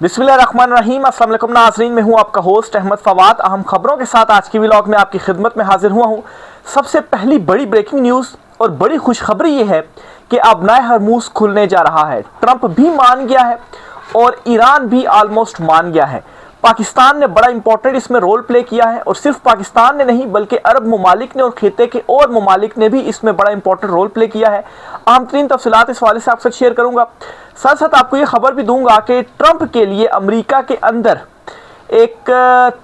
बिस्मिल्लाहिर्रहमानिर्रहीम। अस्सलाम वालेकुम नाज़रीन, मैं हूं आपका होस्ट अहमद फवाद। अहम खबरों के साथ आज की व्लॉग में आपकी खिदमत में हाजिर हुआ हूं। सबसे पहली बड़ी ब्रेकिंग न्यूज़ और बड़ी खुशखबरी ये है कि अब नया हरमूज खुलने जा रहा है। ट्रंप भी मान गया है और ईरान भी ऑलमोस्ट मान गया है। पाकिस्तान ने बड़ा इंपॉर्टेंट इसमें रोल प्ले किया है और सिर्फ पाकिस्तान ने नहीं बल्कि अरब ममालिक ने और खिते के और ममालिक ने भी इसमें बड़ा इंपॉर्टेंट रोल प्ले किया है। अहम तरीन तफसीलात इस हवाले से आपसे शेयर करूंगा। साथ साथ आपको ये खबर भी दूंगा कि ट्रंप के लिए अमेरिका के अंदर एक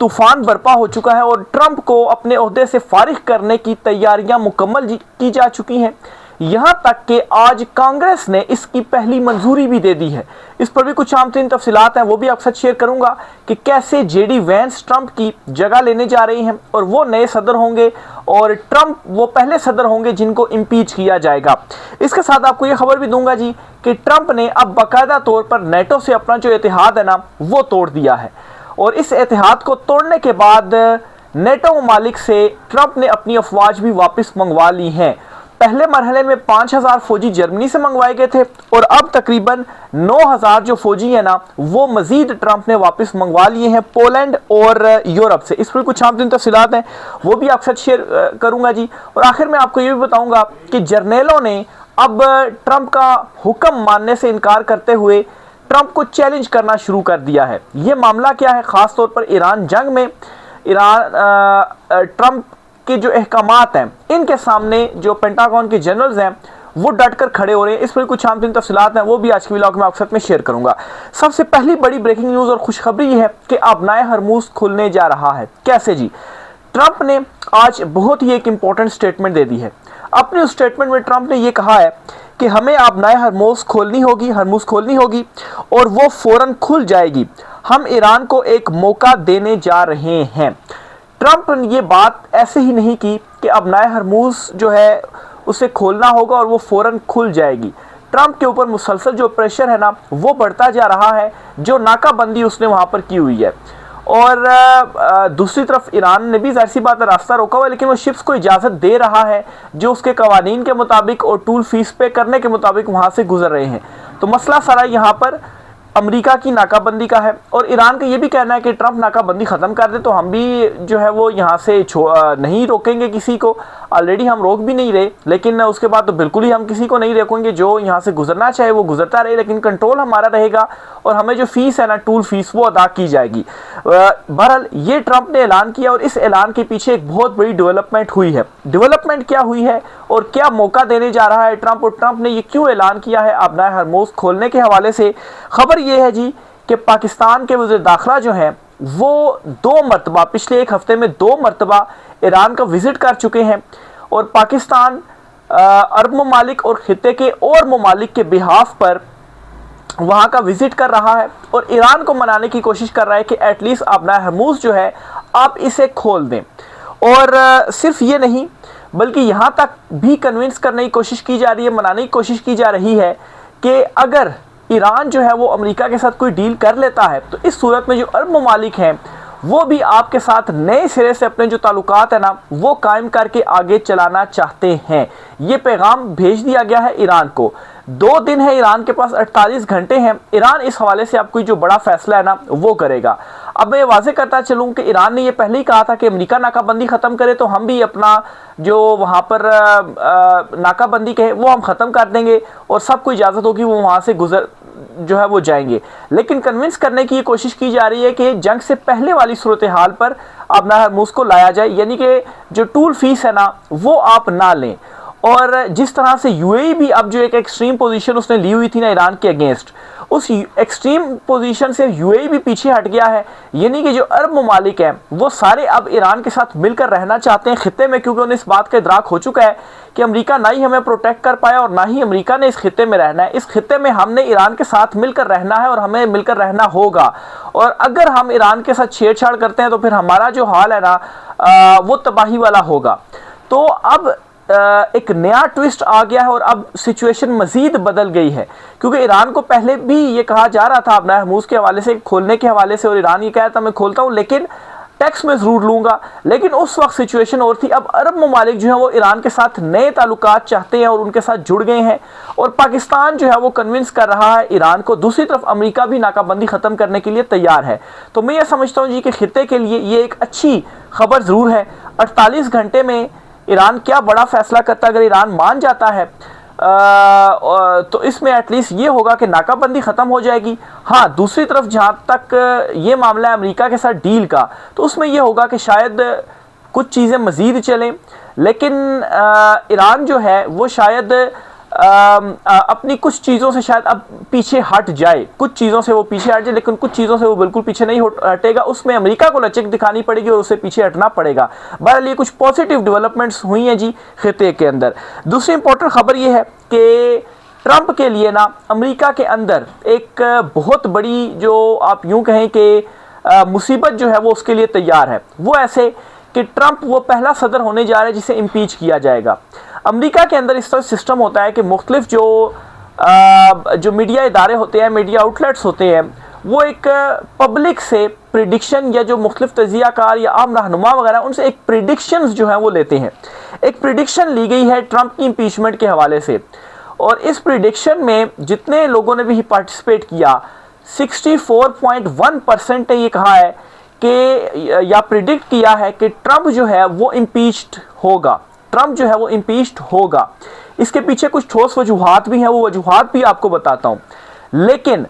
तूफान बरपा हो चुका है और ट्रंप को अपने ओहदे से फारिग करने की तैयारियां मुकम्मल की जा चुकी हैं। यहां तक कि आज कांग्रेस ने इसकी पहली मंजूरी भी दे दी है। इस पर भी कुछ आम तरीन तफसीलात हैं, वो भी आपके साथ शेयर करूंगा कि कैसे जेडी वैंस ट्रंप की जगह लेने जा रही हैं और वो नए सदर होंगे और ट्रंप वो पहले सदर होंगे जिनको इम्पीच किया जाएगा। इसके साथ आपको ये खबर भी दूंगा जी कि ट्रंप ने अब बाकायदा तौर पर नेटो से अपना जो इतिहाद है ना वो तोड़ दिया है और इस इतिहाद को तोड़ने के बाद नेटो ममालिक से ट्रंप ने अपनी अफवाज भी वापस मंगवा ली हैं। पहले मरहले में 5000 फौजी जर्मनी से मंगवाए गए थे और अब तकरीबन 9000 जो फौजी है ना वो मजीद ट्रंप ने वापस मंगवा लिए हैं पोलैंड और यूरोप से। इस पर कुछ आम तफसीलात हैं, वो भी आपके साथ शेयर करूंगा जी। और आखिर में आपको ये भी बताऊंगा कि जर्नेलों ने अब ट्रंप का हुक्म मानने से इनकार करते हुए ट्रंप को चैलेंज करना शुरू कर दिया है। ये मामला क्या है, खास तौर पर ईरान जंग में ट्रंप के जो अहकामात हैं इनके सामने जो पेंटागन के जनरल्स हैं वो डट कर खड़े हो रहे हैं। इस पर कुछ आम तफसीलात हैं, वो भी आज के व्लॉग में आपके साथ में शेयर करूंगा। सबसे पहली बड़ी ब्रेकिंग न्यूज़ और खुशखबरी ये है कि अब नया हरमूज खुलने जा रहा है। कैसे जी? ट्रंप ने आज बहुत ही एक इंपॉर्टेंट स्टेटमेंट दे दी है। अपने उस स्टेटमेंट में ट्रंप ने यह कहा है कि हमें अब नया हरमूज खोलनी होगी और वो फौरन खुल जाएगी। हम ईरान को एक मौका देने जा रहे हैं। ट्रंप ने ये बात ऐसे ही नहीं की कि अब नया हरमूज जो है उसे खोलना होगा और वो फौरन खुल जाएगी। ट्रंप के ऊपर मुसलसल जो प्रेशर है ना वो बढ़ता जा रहा है, जो नाकाबंदी उसने वहाँ पर की हुई है। और दूसरी तरफ ईरान ने भी जाहिर सी बात है रास्ता रोका हुआ है, लेकिन वो शिप्स को इजाज़त दे रहा है जो उसके कवानीन के मुताबिक और टूल फीस पे करने के मुताबिक वहाँ से गुजर रहे हैं। तो मसला सारा यहाँ पर अमेरिका की नाकाबंदी का है और ईरान का ये भी कहना है कि ट्रंप नाकाबंदी ख़त्म कर दे तो हम भी जो है वो यहाँ से नहीं रोकेंगे किसी को। ऑलरेडी हम रोक भी नहीं रहे, लेकिन उसके बाद तो बिल्कुल ही हम किसी को नहीं रोकेंगे। जो यहाँ से गुजरना चाहे वो गुजरता रहे, लेकिन कंट्रोल हमारा रहेगा और हमें जो फीस है ना टूल फीस वो अदा की जाएगी। बहरहाल ये ट्रंप ने ऐलान किया और इस ऐलान के पीछे एक बहुत बड़ी डेवलपमेंट हुई है। डेवलपमेंट क्या हुई है और क्या मौका देने जा रहा है ट्रंप, और ट्रंप ने ये क्यों ऐलान किया है अब नया हरमूज खोलने के हवाले से? खबर ये है जी कि पाकिस्तान के वज़ीर दाखिला जो हैं वो 2 मरतबा पिछले एक हफ्ते में 2 मरतबा ईरान का विजिट कर चुके हैं और पाकिस्तान अरब ममालिक और खिते के और ममालिक के बिहाफ पर वहाँ का विजिट कर रहा है और ईरान को मनाने की कोशिश कर रहा है कि एटलीस्ट आप नया हरमूज जो है आप इसे खोल दें। और सिर्फ ये नहीं बल्कि यहाँ तक भी कन्विंस करने की कोशिश की जा रही है, मनाने की कोशिश की जा रही है कि अगर ईरान जो है वो अमेरिका के साथ कोई डील कर लेता है तो इस सूरत में जो अरब ममालिक हैं वो भी आपके साथ नए सिरे से अपने जो ताल्लुकात है ना वो कायम करके आगे चलाना चाहते हैं। ये पैगाम भेज दिया गया है ईरान को। 2 दिन है ईरान के पास, 48 घंटे हैं। ईरान इस हवाले से आपको जो बड़ा फैसला है ना वो करेगा। अब मैं वाज़ेह करता चलूँ कि ईरान ने ये पहले ही कहा था कि अमेरिका नाकाबंदी ख़त्म करे तो हम भी अपना जो वहाँ पर नाकाबंदी कहे वो हम ख़त्म कर देंगे और सबको इजाज़त होगी वो वहाँ से गुजर जो है वो जाएंगे। लेकिन कन्विंस करने की ये कोशिश की जा रही है कि जंग से पहले वाली सूरत हाल पर अब नया हरमूज को लाया जाए, यानी कि जो टूल फीस है ना वो आप ना लें। और जिस तरह से यूएई भी अब जो एक एक्सट्रीम पोजीशन उसने ली हुई थी ना ईरान के अगेंस्ट, उस एक्सट्रीम पोजीशन से यूएई भी पीछे हट गया है। यानी कि जो अरब ममालिक हैं वो सारे अब ईरान के साथ मिलकर रहना चाहते हैं खिते में, क्योंकि उन्हें इस बात का इदराक हो चुका है कि अमेरिका ना ही हमें प्रोटेक्ट कर पाया और ना ही अमेरिका ने इस खिते में रहना है। इस खिते में हमने ईरान के साथ मिलकर रहना है और हमें मिलकर रहना होगा। और अगर हम ईरान के साथ छेड़छाड़ करते हैं तो फिर हमारा जो हाल है ना वो तबाही वाला होगा। तो अब एक नया ट्विस्ट आ गया है और अब सिचुएशन मजीद बदल गई है, क्योंकि ईरान को पहले भी ये कहा जा रहा था अब नया हरमूज के हवाले से खोलने के हवाले से और ईरान ये कहा था मैं खोलता हूँ, लेकिन टैक्स में ज़रूर लूँगा। लेकिन उस वक्त सिचुएशन और थी। अब अरब ममालिक जो है वो ईरान के साथ नए ताल्लुकात चाहते हैं और उनके साथ जुड़ गए हैं, और पाकिस्तान जो है वो कन्विंस कर रहा है ईरान को। दूसरी तरफ अमेरिका भी नाकाबंदी ख़त्म करने के लिए तैयार है। तो मैं ये समझता हूँ जी कि खित्ते के लिए ये एक अच्छी खबर ज़रूर है। 48 घंटे में ईरान क्या बड़ा फैसला करता है, अगर ईरान मान जाता है तो इसमें एटलीस्ट ये होगा कि नाकाबंदी ख़त्म हो जाएगी। हाँ, दूसरी तरफ जहाँ तक ये मामला है अमेरिका के साथ डील का, तो उसमें ये होगा कि शायद कुछ चीज़ें मज़ीद चलें, लेकिन ईरान जो है वो शायद अपनी कुछ चीज़ों से शायद अब पीछे हट जाए। कुछ चीज़ों से वो पीछे हट जाए, लेकिन कुछ चीज़ों से वो बिल्कुल पीछे नहीं हटेगा। उसमें अमेरिका को लचक दिखानी पड़ेगी और उससे पीछे हटना पड़ेगा। बहरहाल ये कुछ पॉजिटिव डेवलपमेंट्स हुई हैं जी खित्ते के अंदर। दूसरी इंपॉर्टेंट खबर ये है कि ट्रंप के लिए ना अमेरिका के अंदर एक बहुत बड़ी, जो आप यूँ कहें कि मुसीबत जो है वो उसके लिए तैयार है। वो ऐसे कि ट्रंप वो पहला सदर होने जा रहा है जिसे इम्पीच किया जाएगा। अमेरिका के अंदर इस तरह सिस्टम होता है कि मुख्तलिफ जो मीडिया इदारे होते हैं, मीडिया आउटलेट्स होते हैं, वो एक पब्लिक से प्रिडिक्शन या जो मुख्तलिफ तजियाकार या आम रहनुमा वगैरह उनसे एक प्रिडिक्शंस जो हैं वो लेते हैं। एक प्रिडिक्शन ली गई है ट्रंप की इम्पीचमेंट के हवाले से, और इस प्रिडिक्शन में जितने लोगों ने भी पार्टिसिपेट किया 64.1% ने ये कहा है कि या प्रिडिक्ट किया है कि ट्रंप जो है वो इम्पीच्ड होगा। ट्रंप जो है वो इम्पीच्ड होगा। इसके पीछे कुछ ठोस वजूहात भी हैं, वो वजूहात भी आपको बताता हूँ। लेकिन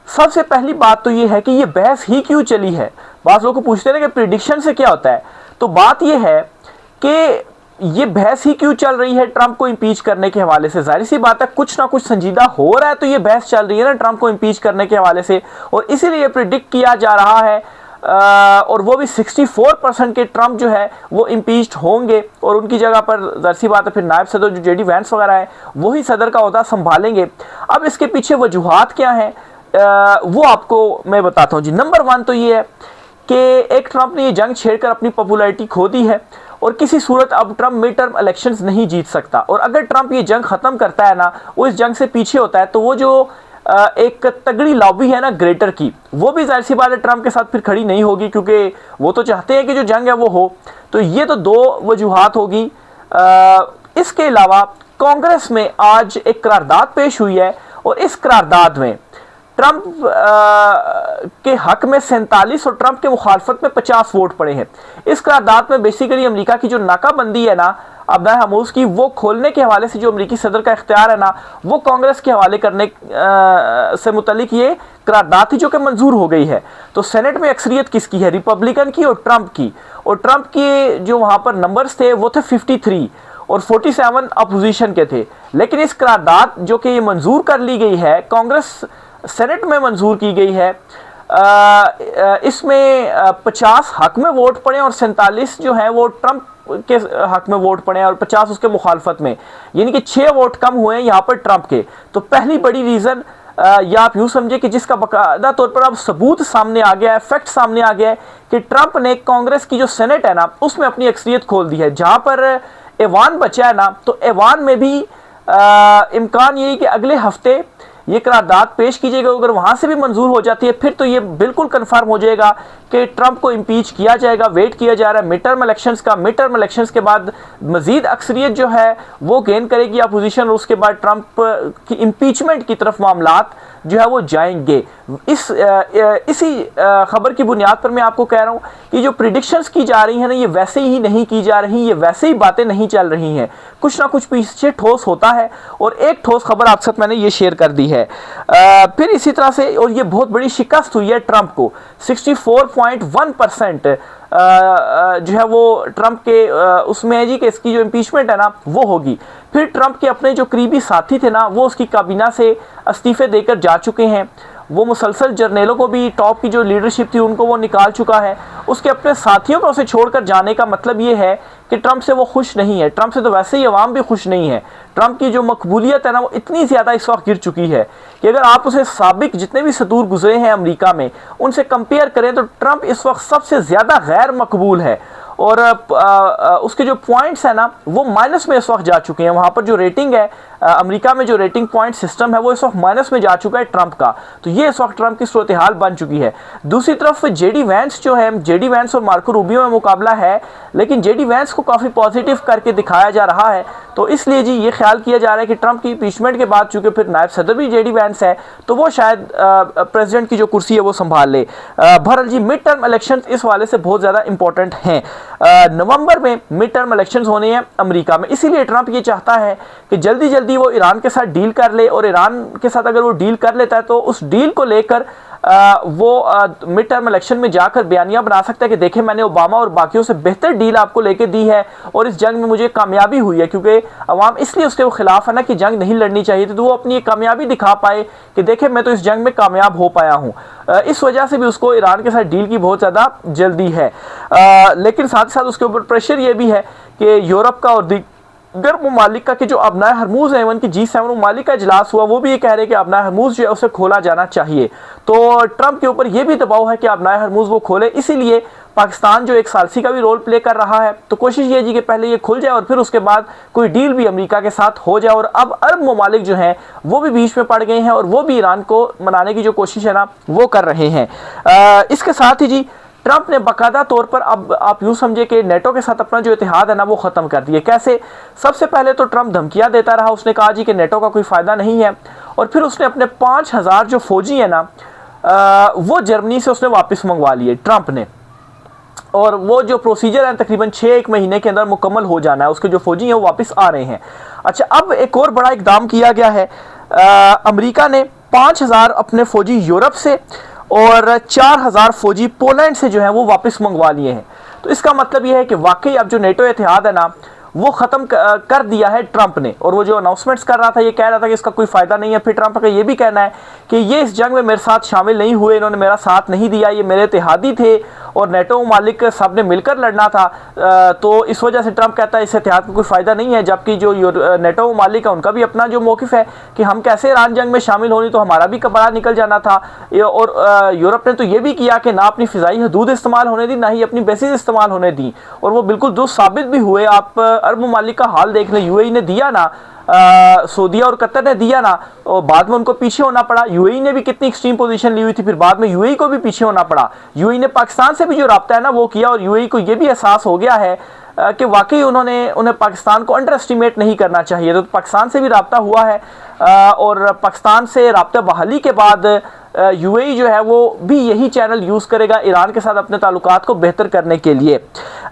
सबसे पहली बात तो ये है कि ये बहस ही क्यों चली है। बात लोगों को पूछते हैं कि प्रिडिक्शन से क्या होता है, तो बात ये है कि ये बहस ही क्यों चल रही है ट्रंप को इम्पीच करने के हवाले से। जाहिर सी बात है कुछ ना कुछ संजीदा हो रहा है, तो ये बहस चल रही है ना ट्रंप को इम्पीच करने के हवाले से, और इसीलिए प्रिडिक्ट किया जा रहा है और वो भी 64% के ट्रंप जो है वो इम्पीच्ड होंगे, और उनकी जगह पर जाहिर सी बात है फिर नायब सदर जो जेडी वैंस वगैरह है वही सदर का ओहदा संभालेंगे। अब इसके पीछे वजूहात क्या हैं वो आपको मैं बताता हूँ जी। नंबर 1 तो ये है कि एक ट्रंप ने ये जंग छेड़कर अपनी पॉपुलैरिटी खो दी है, और किसी सूरत अब ट्रंप मिड टर्म इलेक्शंस नहीं जीत सकता। और अगर ट्रंप ये जंग ख़त्म करता है ना, वो इस जंग से पीछे होता है, तो वो जो एक तगड़ी लॉबी है ना ग्रेटर की, वो भी जाहिर सी बात है ट्रंप के साथ फिर खड़ी नहीं होगी, क्योंकि वो तो चाहते हैं कि जो जंग है वो हो। तो ये तो 2 वजूहात होगी। इसके अलावा कांग्रेस में आज एक करारदाद पेश हुई है, और इस करारदाद में ट्रंप के हक में 47 और ट्रंप के मुखालफत में 50 वोट पड़े हैं। इस करारदाद में बेसिकली अमेरिका की जो नाकाबंदी है ना अबना हमूज की, वो खोलने के हवाले से जो अमेरिकी सदर का इख्तियार है ना, वो कांग्रेस के हवाले करने से मुतल्लिक ये करारदाद थी जो कि मंजूर हो गई है। तो सेनेट में अक्सरियत किसकी है, रिपब्लिकन की और ट्रंप की। और ट्रंप के जो वहाँ पर नंबर्स थे वो थे 53 और 47 अपोजिशन के थे। लेकिन इस करारदाद जो कि ये मंजूर कर ली गई है, कांग्रेस सेनेट में मंजूर की गई है, इसमें 50 हक में वोट पड़े और 47 जो है वो ट्रंप के हक में वोट पड़े और 50 उसके मुखालफत में, यानी कि 6 वोट कम हुए हैं यहाँ पर ट्रंप के। तो पहली बड़ी रीज़न या आप यूँ समझे कि जिसका बाकायदा तौर पर अब सबूत सामने आ गया है, फैक्ट सामने आ गया है कि ट्रंप ने कांग्रेस की जो सेनेट है ना उसमें अपनी अक्सरियत खोल दी है। जहाँ पर ऐवान बचा है ना, तो ऐवान में भी इम्कान यही कि अगले हफ्ते ये करारदाद पेश कीजिएगा। अगर वहाँ से भी मंजूर हो जाती है फिर तो ये बिल्कुल कंफर्म हो जाएगा कि ट्रंप को इम्पीच किया जाएगा। वेट किया जा रहा है मिड टर्म इलेक्शंस का। मिड टर्म इलेक्शंस के बाद मजीद अक्सरियत जो है वो गेन करेगी अपोजिशन, और उसके बाद ट्रंप की इम्पीचमेंट की तरफ मामलात जो है वो जाएंगे। इसी खबर की बुनियाद पर मैं आपको कह रहा हूँ कि जो प्रिडिक्शंस की जा रही हैं ना, ये वैसे ही नहीं की जा रही, ये वैसे ही बातें नहीं चल रही हैं, कुछ ना कुछ पीछे ठोस होता है। और एक ठोस खबर आप साथ मैंने ये शेयर कर दी है। फिर इसी तरह से, और ये बहुत बड़ी शिकस्त हुई है ट्रंप को, 64.1% जो है वो ट्रंप के उसमें है जी कि इसकी जो इम्पीचमेंट है ना वो होगी। फिर ट्रंप के अपने जो करीबी साथी थे ना वो उसकी काबीना से इस्तीफे देकर जा चुके हैं। वो मुसलसल जर्नेलों को भी, टॉप की जो लीडरशिप थी उनको वो निकाल चुका है। उसके अपने साथियों को उसे छोड़कर जाने का मतलब ये है कि ट्रंप से वो खुश नहीं है। ट्रंप से तो वैसे ही अवाम भी खुश नहीं है। ट्रंप की जो मकबूलियत है ना वो इतनी ज़्यादा इस वक्त गिर चुकी है कि अगर आप उसे साबिक जितने भी सदूर गुजरे हैं अमेरिका में उनसे कंपेयर करें तो ट्रंप इस वक्त सबसे ज़्यादा गैर मकबूल है। और उसके जो पॉइंट्स है ना वो माइनस में इस वक्त जा चुके हैं। वहाँ पर जो रेटिंग है अमेरिका में, जो रेटिंग पॉइंट सिस्टम है वो इस वक्त माइनस में जा चुका है ट्रंप का। तो ये इस वक्त ट्रंप की सूरत हाल बन चुकी है। दूसरी तरफ जेडी वैंस जो है, जेडी वैंस और मार्को रूबियो में मुकाबला है, लेकिन जेडी वैंस को काफ़ी पॉजिटिव करके दिखाया जा रहा है। तो इसलिए जी ये ख्याल किया जा रहा है कि ट्रंप की इम्पीचमेंट के बाद चूंकि फिर नायब सदर भी जेडी वैंस है तो वो शायद प्रेसिडेंट की जो कुर्सी है वो संभाल ले। बहरहाल जी मिड टर्म इलेक्शन इस वाले से बहुत ज़्यादा इंपॉर्टेंट हैं। नवंबर में मिड टर्म इलेक्शन होने हैं अमेरिका में, इसीलिए ट्रंप ये चाहता है कि जल्दी जल्दी वो ईरान के साथ डील कर ले, और ईरान के साथ अगर वो डील कर लेता है तो उस डील को लेकर वो मिड टर्म इलेक्शन में जाकर बयानियां बना सकता है कि देखें मैंने ओबामा और बाकियों से बेहतर डील आपको लेके दी है और इस जंग में मुझे कामयाबी हुई है, क्योंकि अवाम इसलिए उसके खिलाफ है ना कि जंग नहीं लड़नी चाहिए थी, तो वो अपनी कामयाबी दिखा पाए कि देखें मैं तो इस जंग में कामयाब हो पाया हूँ। इस वजह से भी उसको ईरान के साथ डील की बहुत ज़्यादा जल्दी है। लेकिन साथ ही साथ उसके ऊपर प्रेशर ये भी है कि यूरोप का और दीगर ममालिक का कि जो अबनाए हरमूज है, इवन की G7 ममालिक का इजलास हुआ, वो भी ये कह रहे हैं कि अबनाए हरमूज जो है उसे खोला जाना चाहिए। तो ट्रंप के ऊपर ये भी दबाव है कि अबनाए हरमूज वो खोले, इसीलिए पाकिस्तान जो एक सालसी का भी रोल प्ले कर रहा है। तो कोशिश ये जी कि पहले ये खुल जाए और फिर उसके बाद कोई डील भी अमेरिका के साथ हो जाए। और अब अरब ममालिक जो हैं वो भी बीच में पड़ गए हैं और वो भी ईरान को मनाने की जो कोशिश है ना वो कर रहे हैं। इसके साथ ही जी ट्रंप ने बाकायदा तौर पर अब आप यूँ समझे कि नेटो के साथ अपना जो इतिहाद है ना वो ख़त्म कर दिया। कैसे? सबसे पहले तो ट्रंप धमकियाँ देता रहा, उसने कहा जी कि नेटो का कोई फ़ायदा नहीं है, और फिर उसने अपने 5000 जो फौजी हैं ना वो जर्मनी से उसने वापस मंगवा लिए ट्रंप ने, और वो जो प्रोसीजर है तकरीबन 6-1 महीने के अंदर मुकम्मल हो जाना है, उसके जो फौजी हैं वो वापस आ रहे हैं। अच्छा, अब एक और बड़ा इकदाम किया गया है, अमेरिका ने 5000 अपने फौजी यूरोप से और 4000 फौजी पोलैंड से जो है वो वापस मंगवा लिए हैं। तो इसका मतलब यह है कि वाकई अब जो नेटो इतिहाद है ना वो ख़त्म कर दिया है ट्रंप ने। और वो जो अनाउंसमेंट्स कर रहा था ये कह रहा था कि इसका कोई फ़ायदा नहीं है, फिर ट्रंप का ये भी कहना है कि ये इस जंग में मेरे साथ शामिल नहीं हुए, इन्होंने मेरा साथ नहीं दिया, ये मेरे इतिहादी थे और नेटो मालिक सब ने मिलकर लड़ना था। तो इस वजह से ट्रंप कहता है इस इतिहाद का कोई फ़ायदा नहीं है, जबकि जो नेटो मालिक है उनका भी अपना जो मौक़िफ़ है कि हम कैसे ईरान जंग में शामिल होनी, तो हमारा भी कपड़ा निकल जाना था। और यूरोप ने तो ये भी किया कि ना अपनी फ़िज़ाई हदूद इस्तेमाल होने दी, ना ही अपनी बेसिस इस्तेमाल होने दी, और वो बिल्कुल दुरुस्त साबित भी हुए। आप अरब ममालिक का हाल देख लें, यूएई ने दिया ना, सऊदीया और कतर ने दिया ना, और बाद में उनको पीछे होना पड़ा। यूएई ने भी कितनी एक्सट्रीम पोजीशन ली हुई थी, फिर बाद में यूएई को भी पीछे होना पड़ा। यूएई ने पाकिस्तान से भी जो राब्ता है ना वो किया, और यूएई को ये भी एहसास हो गया है कि वाकई उन्हें पाकिस्तान को अंडर एस्टिमेट नहीं करना चाहिए। तो पाकिस्तान से भी राब्ता हुआ है, और पाकिस्तान से राब्ता बहाली के बाद यूएई जो है वो भी यही चैनल यूज़ करेगा ईरान के साथ अपने ताल्लुकात को बेहतर करने के लिए।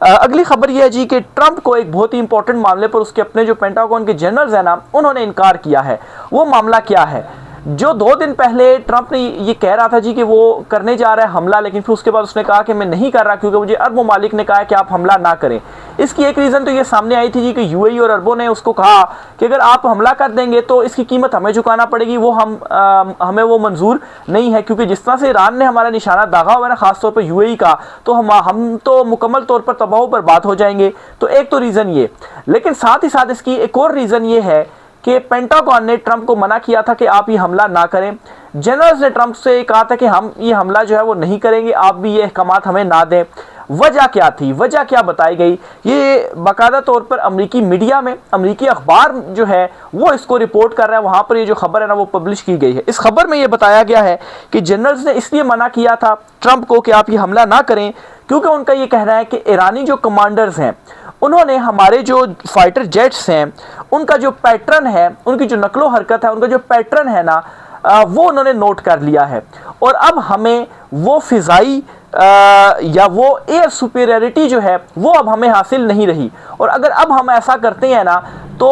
अगली खबर यह है जी कि ट्रंप को एक बहुत ही इंपॉर्टेंट मामले पर उसके अपने जो पेंटागन के जनरल्स हैं ना उन्होंने इनकार किया है। वो मामला क्या है? जो 2 दिन पहले ट्रंप ने ये कह रहा था जी कि वो करने जा रहा है हमला, लेकिन फिर उसके बाद उसने कहा कि मैं नहीं कर रहा क्योंकि मुझे अरब ममालिक ने कहा कि आप हमला ना करें। इसकी एक रीज़न तो ये सामने आई थी जी कि यूएई और अरबों ने उसको कहा कि अगर आप हमला कर देंगे तो इसकी कीमत हमें चुकाना पड़ेगी, वो हमें वो मंजूर नहीं है, क्योंकि जिस तरह से ईरान ने हमारा निशाना दागा हुआ है ना खासतौर पर यूएई का, तो हम तो मुकम्मल तौर पर तबाह बर्बाद हो जाएंगे। तो एक तो रीज़न ये, लेकिन साथ ही साथ इसकी एक और रीज़न ये है कि पेंटागन ने ट्रंप को मना किया था कि आप ये हमला ना करें। जनरल्स ने ट्रंप से कहा था कि हम ये हमला जो है वो नहीं करेंगे, आप भी ये अहकामात हमें ना दें। वजह क्या थी? वजह क्या बताई गई? ये बाकायदा तौर पर अमेरिकी मीडिया में, अमेरिकी अखबार जो है वो इसको रिपोर्ट कर रहा है, वहाँ पर ये जो खबर है ना वो पब्लिश की गई है। इस खबर में ये बताया गया है कि जनरल्स ने इसलिए मना किया था ट्रंप को कि आप ये हमला ना करें क्योंकि उनका ये कहना है कि ईरानी जो कमांडर्स हैं उन्होंने हमारे जो फाइटर जेट्स हैं उनका जो पैटर्न है, उनकी जो नकलो हरकत है, उनका जो पैटर्न है ना वो उन्होंने नोट कर लिया है, और अब हमें वो फिज़ाई या वो एयर सुपीरियरिटी जो है वो अब हमें हासिल नहीं रही। और अगर अब हम ऐसा करते हैं ना तो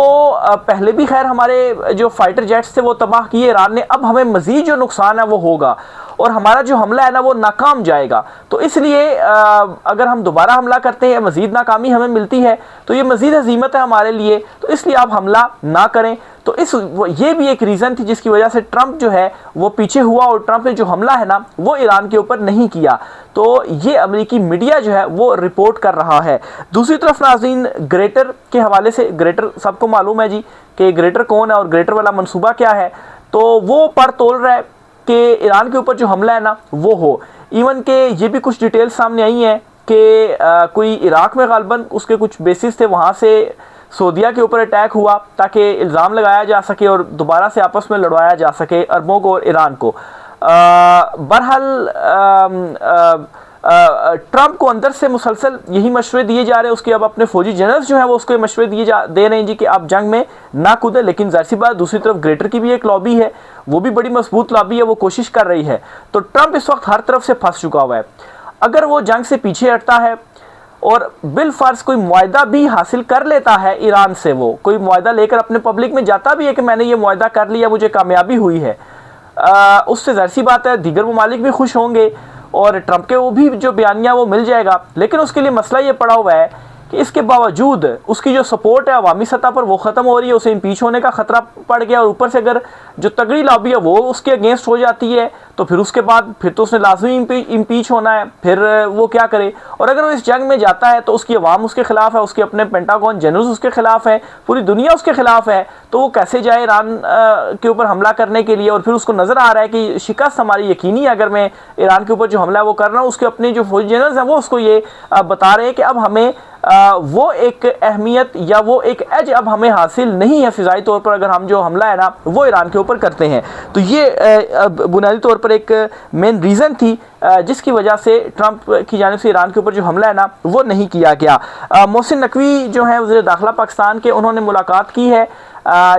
पहले भी खैर हमारे जो फाइटर जेट्स थे वो तबाह किए ईरान ने, अब हमें मज़ीद जो नुकसान है वो होगा और हमारा जो हमला है ना वो नाकाम जाएगा। तो इसलिए अगर हम दोबारा हमला करते हैं, मज़ीद नाकामी हमें मिलती है, तो ये मज़ीद हज़ीमत है हमारे लिए, तो इसलिए आप हमला ना करें। तो ये भी एक रीज़न थी जिसकी वजह से ट्रंप जो है वो पीछे हुआ, और ट्रंप ने जो हमला है ना वो ईरान के ऊपर नहीं किया। तो ये अमेरिकी मीडिया जो है वो रिपोर्ट कर रहा है। दूसरी तरफ नाज़रीन, ग्रेटर के हवाले से, ग्रेटर सबको मालूम है जी कि ग्रेटर कौन है और ग्रेटर वाला मंसूबा क्या है, तो वो पर तोल रहा है कि ईरान के ऊपर जो हमला है ना वो हो। इवन के ये भी कुछ डिटेल्स सामने आई हैं कि कोई इराक में गालबन उसके कुछ बेसिस थे, वहाँ से सऊदीया के ऊपर अटैक हुआ ताकि इल्ज़ाम लगाया जा सके और दोबारा से आपस में लड़वाया जा सके अरबों को और ईरान को। बहरहाल ट्रंप को अंदर से मुसलसल यही मशवरे दिए जा रहे हैं, उसके अब अपने फौजी जनरल्स जो हैं वो उसको मशवरे दे रहे हैं जी कि आप जंग में ना कूदें। लेकिन जाहिर सी बात, दूसरी तरफ ग्रेटर की भी एक लॉबी है, वो भी बड़ी मजबूत लॉबी है, वो कोशिश कर रही है। तो ट्रंप इस वक्त हर तरफ से फंस चुका हुआ है। अगर वो जंग से पीछे हटता है और बिलफर्ज कोई मुआहदा भी हासिल कर लेता है ईरान से, वो कोई मुआहदा लेकर अपने पब्लिक में जाता भी है कि मैंने ये मुआहदा कर लिया, मुझे कामयाबी हुई है, उससे जाहिर सी बात है दीगर ममालिक भी खुश होंगे और ट्रंप के वो भी जो बयानिया वो मिल जाएगा। लेकिन उसके लिए मसला ये पड़ा हुआ है कि इसके बावजूद उसकी जो सपोर्ट है अवामी सतह पर वो ख़त्म हो रही है, उसे इम्पीच होने का ख़तरा पड़ गया। और ऊपर से अगर जो तगड़ी लॉबी है वो उसके अगेंस्ट हो जाती है तो फिर उसके बाद फिर तो उसने लाजमी इम्पीच होना है, फिर वो क्या करे। और अगर वो इस जंग में जाता है तो उसकी अवाम उसके खिलाफ है, उसके अपने पेंटागन जनरल्स उसके खिलाफ है, पूरी दुनिया उसके खिलाफ है, तो वो कैसे जाए ईरान के ऊपर हमला करने के लिए। और फिर उसको नज़र आ रहा है कि शिकस्त हमारी यकीनी है, अगर मैं ईरान के ऊपर जो हमला वो कर रहा हूँ, उसके अपने जो फौजी जनरल्स हैं वो उसको ये बता रहे हैं कि अब हमें वो एक अहमियत या वो एक एज अब हमें हासिल नहीं है फ़िज़ाई तौर पर, अगर हम जो हमला है ना वो ईरान के ऊपर करते हैं। तो ये बुनियादी तौर पर एक मेन रीज़न थी जिसकी वजह से ट्रंप की जानिब से ईरान के ऊपर जो हमला है ना वो नहीं किया गया। मोहसिन नकवी जो हैं वज़ीर दाखिला पाकिस्तान के, उन्होंने मुलाकात की है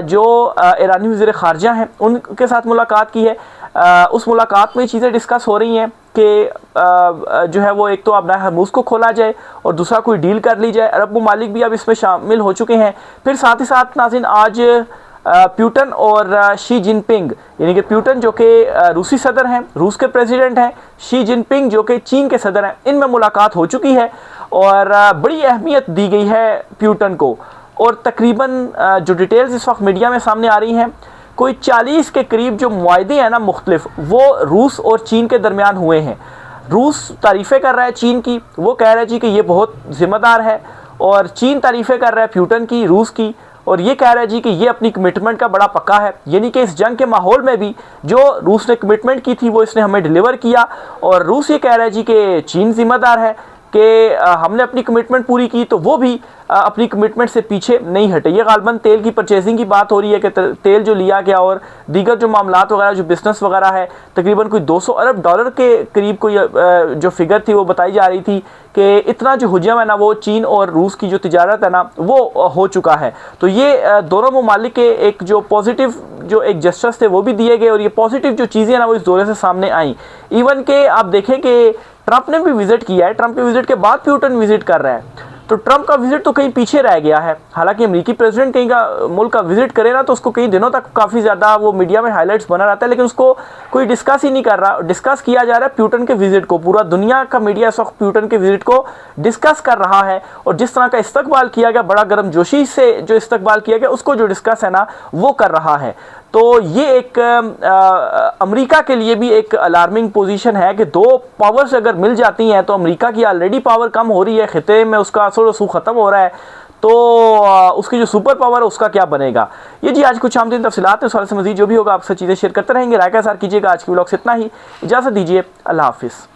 जो ईरानी वज़ीर ख़ारजा हैं उनके साथ मुलाकात की है। उस मुलाकात में चीज़ें डिस्कस हो रही हैं कि जो है वो एक तो अब हरमुज़ को खोला जाए और दूसरा कोई डील कर ली जाए। अरब ममालिक भी अब इसमें शामिल हो चुके हैं। फिर साथ ही साथ नाज़रीन, आज पुतिन और शी जिनपिंग, यानी कि पुतिन जो कि रूसी सदर हैं, रूस के प्रेसिडेंट हैं, शी जिनपिंग जो कि चीन के सदर हैं, इनमें मुलाकात हो चुकी है और बड़ी अहमियत दी गई है पुतिन को। और तकरीबन जो डिटेल्स इस वक्त मीडिया में सामने आ रही हैं, कोई 40 के करीब जो मुआहदे हैं ना मुख्तलिफ, वो रूस और चीन के दरमियान हुए हैं। रूस तारीफ़ें कर रहा है चीन की, वो कह रहा है जी कि ये बहुत ज़िम्मेदार है, और चीन तारीफ़ें कर रहा है पुतिन की, रूस की, और ये कह रहा है जी कि ये अपनी कमिटमेंट का बड़ा पक्का है। यानी कि इस जंग के माहौल में भी जो रूस ने कमिटमेंट की थी वो इसने हमें डिलीवर किया, और रूस ये कह रहा है जी कि चीन ज़िम्मेदार है कि हमने अपनी कमिटमेंट पूरी की, तो वो भी अपनी कमिटमेंट से पीछे नहीं हटे। ये गालबन तेल की परचेजिंग की बात हो रही है कि तेल जो लिया गया और दीगर जो मामलात वगैरह जो बिज़नेस वगैरह है, तकरीबन कोई 200 अरब डॉलर के करीब कोई जो फिगर थी वो बताई जा रही थी कि इतना जो हुजम है ना वो चीन और रूस की जो तिजारत है ना वो हो चुका है। तो ये दोनों ममालिक के एक जो पॉजिटिव जो एक जेस्चर्स थे वो भी दिए गए, और ये पॉजिटिव जो चीज़ें ना वो इस दौरे से सामने आई। इवन के आप देखें कि ट्रंप ने भी विजिट किया है, ट्रंप के विजिट के बाद पुतिन विजिट कर रहा है, तो ट्रंप का विजिट तो कहीं पीछे रह गया है। हालांकि अमेरिकी प्रेसिडेंट कहीं का मुल्क का विजिट करे ना तो उसको कई दिनों तक काफ़ी ज़्यादा वो मीडिया में हाईलाइट्स बना रहता है, लेकिन उसको कोई डिस्कस ही नहीं कर रहा। डिस्कस किया जा रहा है पुतिन के विजिट को, पूरा दुनिया का मीडिया इस वक्त पुतिन के विजिट को डिस्कस कर रहा है, और जिस तरह का इस्तकबाल किया गया, बड़ा गर्मजोशी से जो इस्तकबाल किया गया, उसको जो डिस्कस है ना वो कर रहा है। तो ये एक अमेरिका के लिए भी एक अलार्मिंग पोजीशन है कि दो पावर्स अगर मिल जाती हैं, तो अमेरिका की ऑलरेडी पावर कम हो रही है, खिते में उसका असर रसूख ख़त्म हो रहा है, तो उसकी जो सुपर पावर है उसका क्या बनेगा। ये जी आज कुछ आमदीन तफसीलात है। सवाल से मजीद जो भी होगा आपसे चीज़ें शेयर करते रहेंगे। राय का साथ कीजिएगा। आज की व्लॉग से इतना ही, इजाज़त दीजिए, अल्लाह हाफिज़।